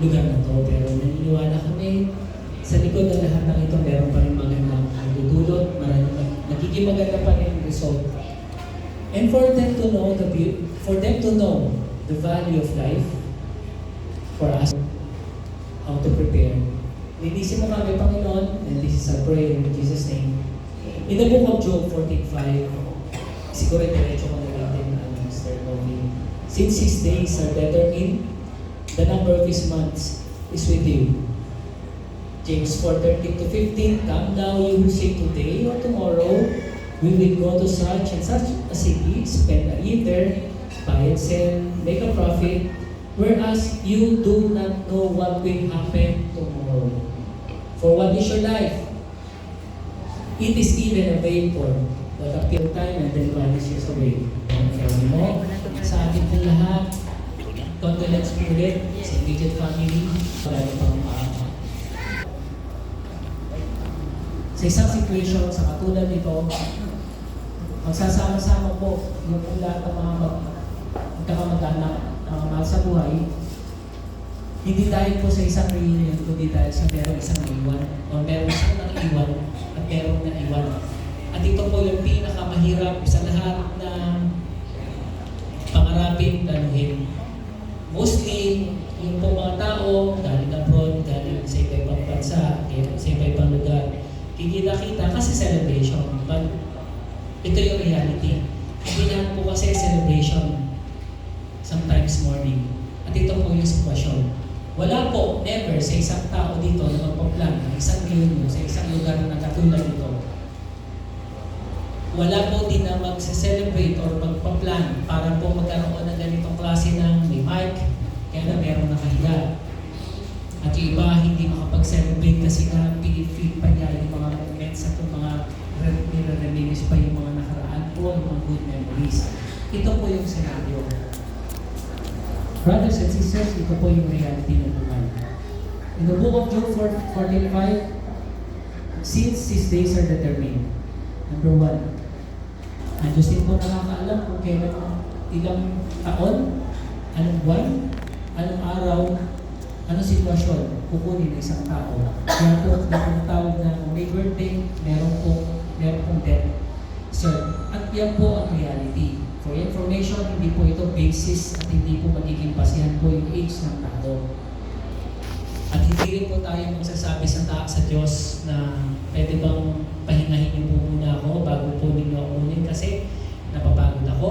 lugar na to. Pero naniniwala kami, sa likod ng lahat ng ito, meron pa rin magandang magdudulot, nagiging maganda pa rin ang result. And for them to know the value of life, for us, how to prepare. Linisin mo kami, Panginoon, and this is our prayer in Jesus' name. In the book of Job 14:5, siguro diretso ko na natin ang Mr. Novi. Since his days are determined, the number of his months is with you. James 4:13-15, come now, you who say today or tomorrow, we will go to such and such a city, spend a year there, buy and sell, make a profit, whereas you do not know what will happen tomorrow. For what is your life? It is even a vapor that appear time and then vanishes away. Ang mo, sa ating pong lahat, condolence po ulit sa immediate family, marami pang maaama. Sa isang situation, sa katulad nito, magsasama-sama po yung po lahat ng mga magkakamag-anak na mahal sa buhay, hindi dahil po sa isang reunion, kundi dahil sa merong isang naiwan, o merong isang naiwan at merong naiwan. At ito po yung pinakamahirap sa lahat ng pangarapin, daluhin. Mostly, yung po mga tao, galing abroad, galing sa iba-ibang bansa, sa iba-ibang lugar, kikita-kita kasi celebration. But ito yung reality. Hindi lang po kasi celebration, sometimes morning. At ito po yung sitwasyon. Wala po, never, sa isang tao dito na magpa-plan ng isang reunion sa isang lugar na katulad nito. Wala po din na mag-celebrate or magpa-plan para po magkaroon ng ganitong klase ng may mic, kaya na meron nakahiga. At yung iba hindi makapag-celebrate kasi na pinipit pa niya yung mga moments at yung mga nire-reminis pa yung mga nakaraan po, yung mga good memories. Ito po yung scenario. Brothers and sisters, ito po yung reality ng buhay. In the book of Job 14:5, since his days are determined, number 1, ang Diyos din po nakakaalam kung kailan ilang taon, anong buwan, anong araw, anong sitwasyon kukunin ng isang tao. Kaya po, tawag na may birthday, meron pong death. So, at yan po ang reality. For information, hindi po ito basis at hindi po magiging basihan po yung age ng tao. At hindi rin po tayo magsasabi sa Diyos na pwede bang pahingahin niyo po muna ako bago po ninyo ako unin kasi napapagod ako.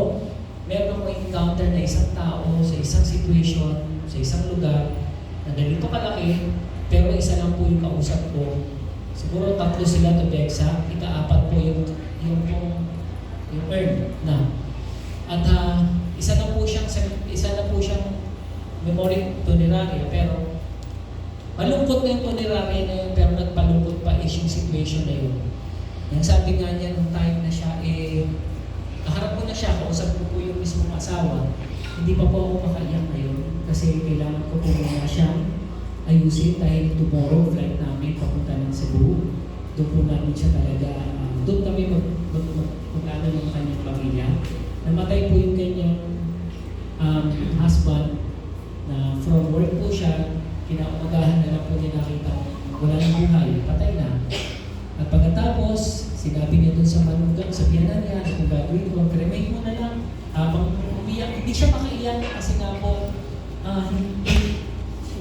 Meron akong encounter na isang tao sa isang situation, sa isang lugar na ganito kalaki, pero isa lang po yung kausap ko. Siguro 3 sila to be exact, ika-4 po yung earn na. At isa na po siyang memory funeraria, pero malungkot na yung funeraria na yun, pero nagpalungkot pa is yung situation na yun. Yung sabi nga niya nung time na siya, kaharap ko na siya, kausap ko po yung mismong asawa, hindi pa po ako makaiyak ngayon kasi kailangan ko po muna siyang ayusin dahil tomorrow flight namin papunta ng Cebu. Doon po namin siya talaga, doon kami mag-ano ng kanyang pamilya. Namatay po yung kanyang husband na from work po siya, kinaumagahan na lang po niya nakita wala ng buhay, patay na. At pagkatapos, sinabi niya dun sa manugang, sabihan niya, kung gagawin ko, cremate mo na lang. Habang umiyak, hindi siya makaiyak kasi nga po,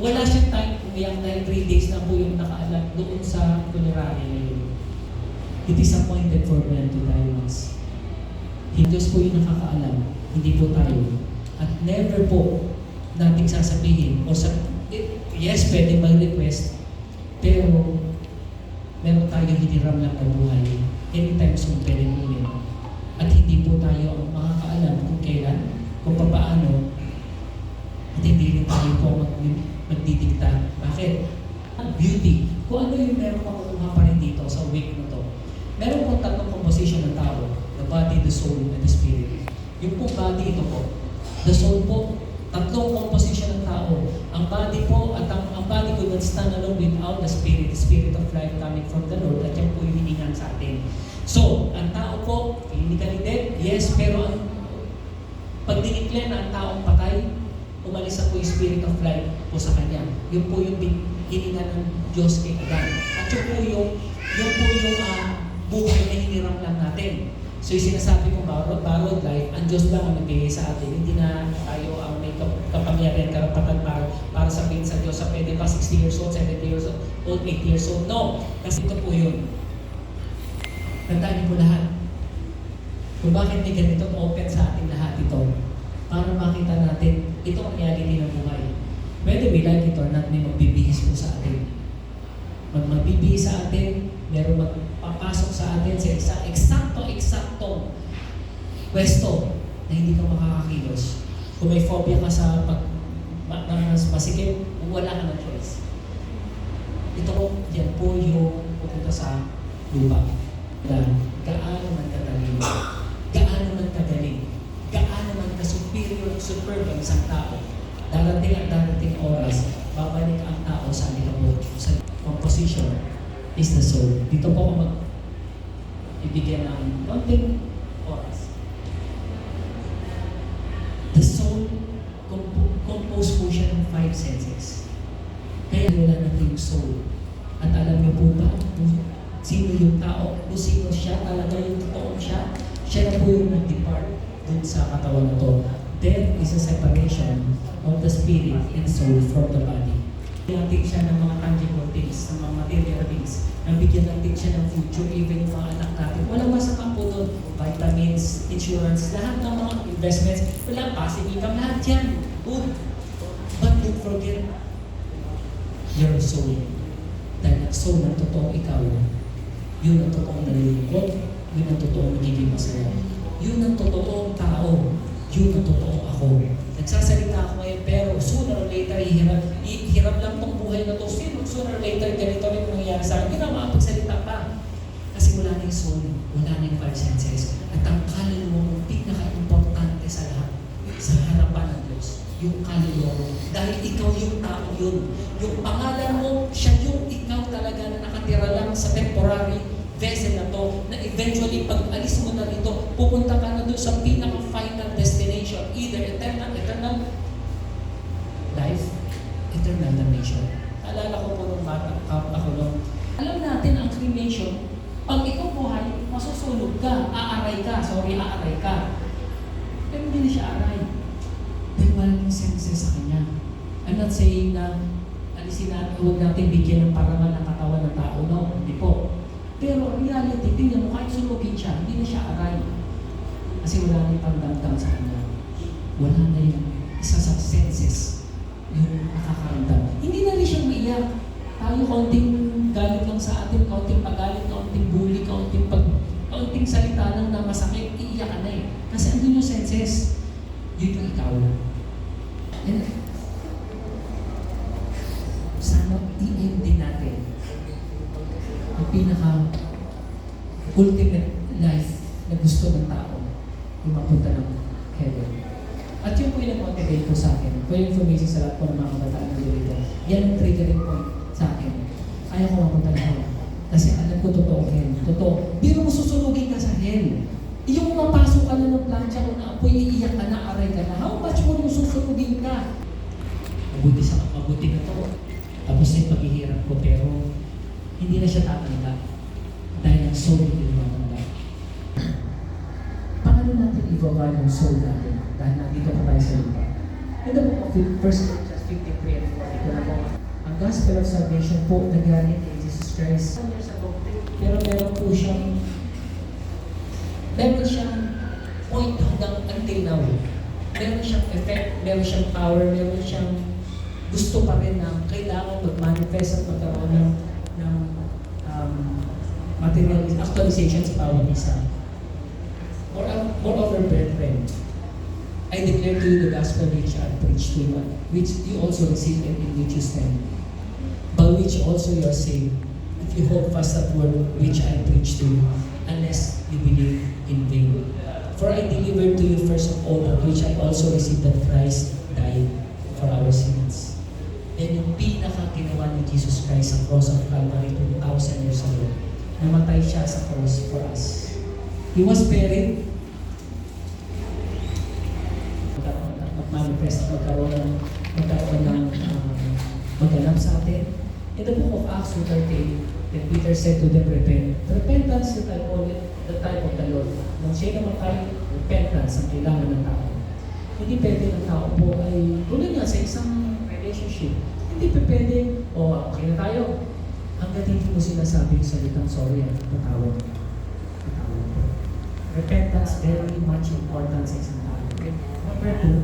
wala siyang time umiyak dahil 3 days na po yung nakaalat doon sa funeraria na yun. It is appointed for men to die once. Diyos po yung nakakaalam, hindi po tayo. At never po nating sasabihin, yes, pwede mag-request, pero meron tayong hiniram lang na buhay. Anytime soon, pwede ulit. At hindi po tayo ang makakaalam kung kailan, kung paano, at hindi rin tayo po magdidikta. Bakit? Ang beauty. Kung ano yung meron makukuha pa rin dito sa week na to. Meron po 3 composition ng tao. The body, the soul, and the spirit. Yung po body, ito po. The soul po, 3 composition ng tao. Ang body po, at ang body could not stand alone without the spirit of life coming from the Lord, at yan po yung hiningan sa atin. So, ang tao po, clinically dead, yes, pero pag dineclare na ang taong patay, umalis na po yung spirit of life po sa kanya. Yun po yung hininga ng Diyos kay Adan. At yun po yung buhay na hiniram lang natin. So yung sinasabi kong borrowed life, ang Diyos lang ang nagbigay sa atin. Hindi na tayo ang may kapangyarihan, karapatan para sabihin sa Diyos, sa pwede pa 60 years old, 70 years old, 80 years old. No! Kasi ito po yun. Tandaan niyo po lahat. Kung bakit may ganito open sa ating lahat ito, para makita natin ito ang reality ng buhay. Whether we like it or not, may magbibihis po sa atin. Magbibihis sa atin, meron magpapasok sa atin sa eksaktong pwesto na hindi ka makakakilos. Kung may phobia ka sa masikip, wala ka ng choice. Ito po, yan po yung pupunta sa lupa. Gaano man katalino, gaano man kagaling, gaano man ka-superior, superb ang isang tao, darating oras, babalik ang tao sa alikabok. Sa composition is the soul. Dito po ako ibigyan ng konting oras. The soul, composed po siya ng 5 senses. Kaya wala natin yung soul. At alam niyo po ba kung sino yung tao, kung sino siya, talaga yung totoong siya, siya na po yung nag-depart dun sa katawan na to. Death is a separation of the spirit and soul from the body. Natin siya ng mga tangible things, ng mga material things. Nabigyan natin siya ng future, even yung mga anak natin. Walang masama po doon. Vitamins, insurance, lahat ng mga investments, walang passive income, lahat yan. Good. But don't forget your soul. Dahil ang soul ng totoong ikaw, yun ang totoong nalilingkod, yun ang totoong magiging masaya. Yun ang totoong tao, yun ang totoong ako. Nagsasalita ako ngayon, pero sooner or later, hiram lang tong buhay na to. Sooner or later, ganito rin mangyayari sa akin. Hindi na makapagsalita pa. Kasi wala na yung soul, wala na yung 5 senses. At ang kaluluwa mo, pinaka-importante sa lahat, sa harapan ng Diyos, yung kaluluwa mo. Dahil ikaw yung tao yun. Yung pangalan mo, siya yung ikaw talaga na nakatira lang sa temporary vessel na to, na eventually pag alis mo na rito, pupunta ka na doon sa pinaka-final destination, either eternal life, eternal damnation. Alala ko po nung bata ako nung, alam natin ang cremation, pag ikaw buhay, masusunog ka, aaray ka. Pero hindi na siya aray. Dahil walang senses sa kanya. I'm not saying na alisin natin, huwag natin bigyan ng parangal ng katawan ng tao, no? Hindi po. Pero reality, tingnan mo, kahit sunugin siya, hindi na siya aray. Kasi wala na yung pangdamdam sa kanya. Wala na yung isa sa senses, yung nakakaramdam. Hindi na rin siyang maiyak. Tayo kaunting galit lang sa atin, kaunting pagalit, kaunting bully, kaunting salita lang na masakit, iiyak ka na eh. Kasi andun yung senses. Yun yung ikaw. And sana i-end din natin ang pinaka-ultimate life na gusto ng tao, yung mapunta ng heaven. At yun po yung nag-motivate po sa akin. For information sa lahat po ng mga kabataan na dito. Yan ang triggering point sa akin. Ayaw ko mapunta ng hell. Kasi alam ko totoo hell. Totoo. Pero mo susunugin ka sa hell. Yung mapasok ka na ng plancha kung naapoy, iiyak ka na, aray ka na. How much mo nung susunugin ka? Mabuti na to. Tapos na yung paghihirap ko, pero hindi na siya tatanda. Dahil ang soul hindi matanda. Paano natin i-value yung soul natin? Dahil nandito pa tayo sa lupa. In the book of 1 Corinthians 53 and 40, na po, ang gospel of salvation po nagaling kay Jesus Christ. Pero meron siyang point hanggang until now. Meron siyang effect, meron siyang power, meron siyang gusto pa rin na kailangan mag-manifest at magkaroon ng material actualization sa bawat isa. Moreover, brethren, I declare to you the gospel which I preached to you, which you also received and in which you stand, by which also you are saved, if you hold fast that word which I preached to you, unless you believe in vain. For I delivered to you first of all that which I also received, that Christ died for our sins. Then yung pinaka-ginawa ni Jesus Christ sa cross of Calvary 2,000 years ago, namatay siya sa cross for us. He was buried. manifest, magkaroon ng maganap sa atin. In the book of Acts 2:38, then Peter said to them, repent. Repentance is the type of the Lord. Nung siya naman tayo, repentance ang kailangan ng tao. Hindi pwede ng tao po ay, tulad nga sa isang relationship, hindi pa pwede, okay na tayo. Hanggat hindi mo sinasabing salitang sorry at patawad. Patawad po. Repentance, very much important sa isang tao. Number 2,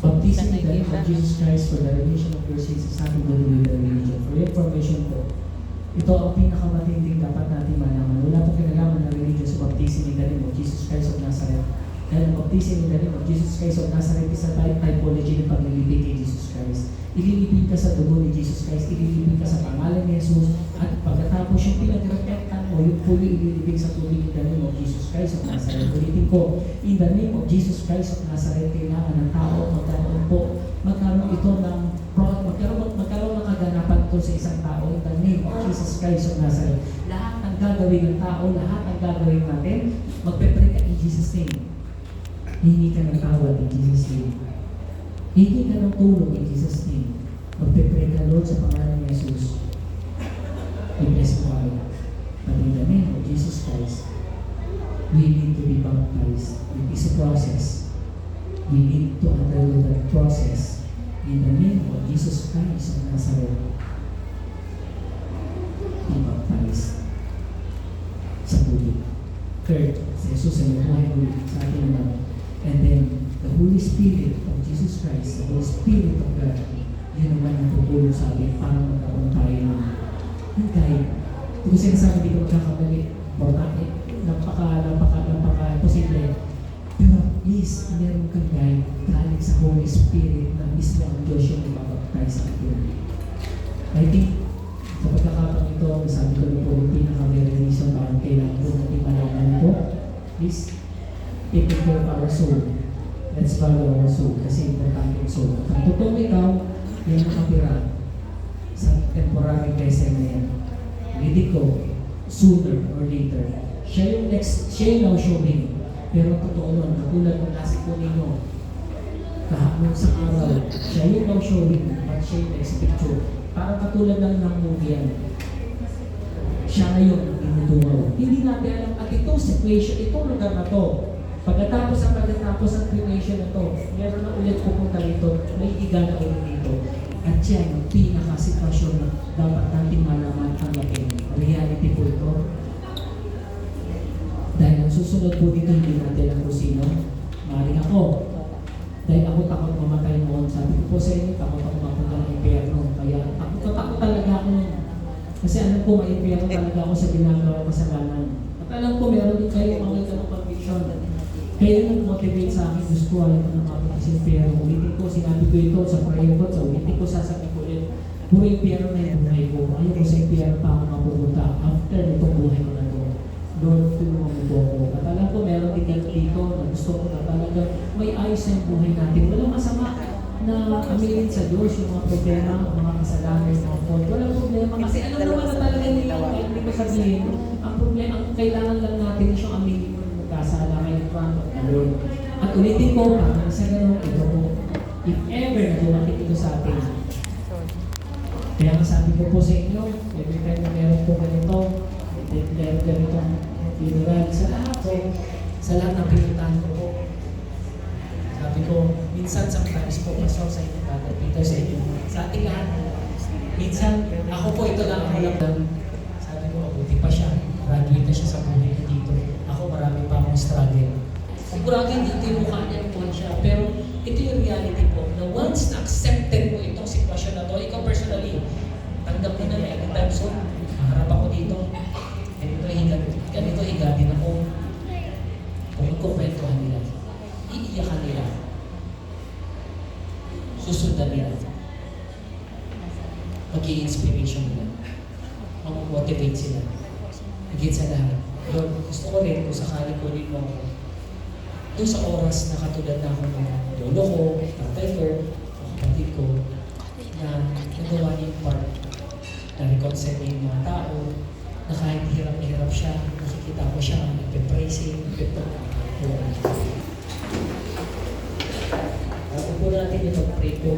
baptism in the name of Jesus Christ for the remission of your sins is nothing to do with the religion. For your information po, ito ang pinakamatinding dapat natin malaman. Wala po kinalaman na religion sa baptism in the name of Jesus Christ of Nazareth. Dahil ang baptism in the name of Jesus Christ of Nazareth is a typology ng paglilibig kay Jesus Christ. Ililibig ka sa dugo ni Jesus Christ, ililibig ka sa pangalan ni Jesus, at pagkatapos yung pinag-repentan mo, yung po yung ililibig sa tubig in the name of Jesus Christ of Nazareth. Ulitin ko, in the name of Jesus Christ of Nazareth, kailangan ng tao magkaroon ito ng magkaroon ng kaganapan ito sa isang tao in the name of Jesus Christ of Nazareth. Lahat ng gagawin ng tao, lahat ng gagawin natin, magpe-pray ka in Jesus' name. Hingi ka ng tawad in Jesus' name. Hingi ka ng tulong in Jesus' name. Magpe-pray ka, Lord, sa pangalan ni Jesus. We bless mo kayo. But in the name of Jesus Christ, we need to be baptized. It is a process. We need to undergo that process in the name of Jesus Christ of Nazareth. Be baptized sa tubig. Third, si Jesus ay nabuhay ulit sa ating naman. And then, the Holy Spirit of Jesus Christ, the Holy Spirit of God, yun naman ang tutulong sa atin para magkaroon tayo ng guide. Kung sinasabi dito magkakamali, importante, napaka-posible. Pero please, meron kang guide galing sa Holy Spirit na mismo ang Diyos yung ibabaptize sa atin. I think, sa pagkakataon ito, sabi ko na po, yung pinaka-very reason bakit kailangan po natin malaman ito is taking care of our soul. Let's follow our soul kasi importante yung soul. Ang totoong ikaw, yung nakapira sa temporary vessel na yan. Hindi ko, sooner or later, siya yung now showing. Pero totoo nun, katulad ng nasa po ninyo, kahapon sa araw, siya yung now showing, but siya yung next picture. Parang katulad lang ng movie yan. Siya ngayon ang inutungaw. Hindi natin alam at itong situation, itong lugar na to, pagkatapos ang creation na to, meron na ulit pupunta rito, may higa na ulit dito. At yan ang pinaka-sitwasyon na dapat natin malaman ang laki. Reality po ito. Dahil ang susunod po dito, hindi natin ang kung sino. Maring ako. Dahil ako takot mamatay noon. Sabi ko po sa inyo, takot ako mapunta ng impyerno. Kaya takot talaga ako. Kasi alam ko, may impyerno talaga ako sa ginagawa kasalanan. At alam ko, meron din kayo mga ganong conviction. Kaya nag-motivate sa akin, gusto ko, ayaw ko na mapunta sa impyerno. Ulitin ko, sinabi ko ito sa prayer ko, so ulitin ko, sasabihin ko ulit. Puro impyerno na yung buhay ko. Ayaw ko sa impyerno pa ako mapupunta after itong buhay ko na ito. Lord, tulungan mo po ako. At alam ko, meron din kayo dito na gusto ko na talaga may ayos na yung buhay natin. Walang masama na aminin sa Diyos yung mga problema, mga kasalanan, yung mga fault. Walang problema. Kasi alam naman na talaga nila, kahit hindi ko sabihin, ang problema, ang kailangan lang natin is yung aminin mo ng magkasala kayo in front of the Lord. At ulitin ko, parang sa gano'n, ito po, if ever na dumating ito sa atin. Kaya nga sabi ko po sa inyo, every time na meron po ganito, meron ganitong funeral sa lahat po, sa lahat ng pinuntahan ko po. Sabi ko, minsan sometimes po, pasok sa inyo, Brother Peter sa inyo, sa ating lahat. Minsan, ako po, ito lang ako lang. Sabi ko, mabuti pa siya. Graduate na siya sa buhay niya dito. Ako, marami pa akong struggle. Sigurado hindi ito yung mukha niya po siya. Pero ito yung reality po, na once na-accepted mo itong sitwasyon na to, ikaw personally, tanggap mo na anytime soon. Maharap ako dito. Ganito higatin ako. Kung kukwentuhan nila, iiyakan nila. Susundan nila. Mag-i-inspiration nila. Mag-motivate sila. Higit sa lahat. Lord, gusto ko rin kung sakali ko rin mo ako. Doon sa oras na katulad na ako ng lolo ko, tatay ko, kapatid ko, na nagawa niya yung part na reconcile yung mga tao, na kahit hirap na hirap siya, nakikita ko siya, nagpe-praising, nagpe-praising. mag-pray po